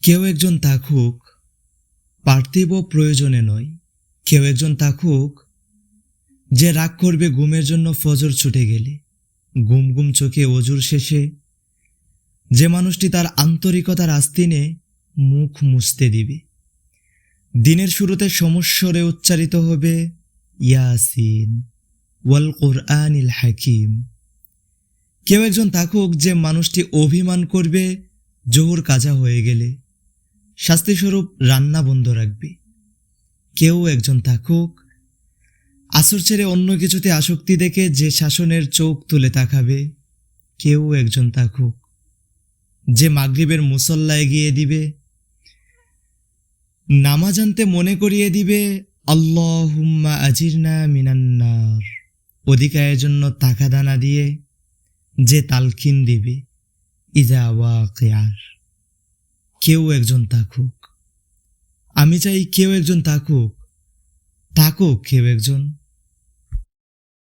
কেউ একজন থাকুক পার্থিব প্রয়োজনে নয়, কেউ একজন থাকুক যে রাগ করবে ঘুমের জন্য ফজর ছুটে গেলে, ঘুম ঘুম চোখে অজুর শেষে যে মানুষটি তার আন্তরিকতার আস্তিনে মুখ মুছতে দিবে। দিনের শুরুতে সমস্বরে উচ্চারিত হবে ইয়াসিন ওয়াল কুরআনিল হাকিম। কেউ একজন থাকুক যে মানুষটি অভিমান করবে জোহর কাজা হয়ে গেলে, শাস্তিস্বরূপ রান্না বন্ধ রাখবে। কেউ একজন থাকুক আসর ছেড়ে অন্য কিছুতে আসক্তি দেখে যে শাসনের চোখ তুলে তাকাবে। কেউ একজন থাকুক যে মাগরিবের মুসল্লায় গিয়ে দিবে, নামাজ আনতে মনে করিয়ে দিবে আল্লাহুম্মা আজিরনা মিনান্নার, অধিকারের জন্য টাকা দানা দিয়ে যে তালকিন দিবে ইজা ওয়াকিয়ার। কেউ একজন থাকুক, আমি চাই কেউ একজন থাকুক, থাকুক কেউ একজন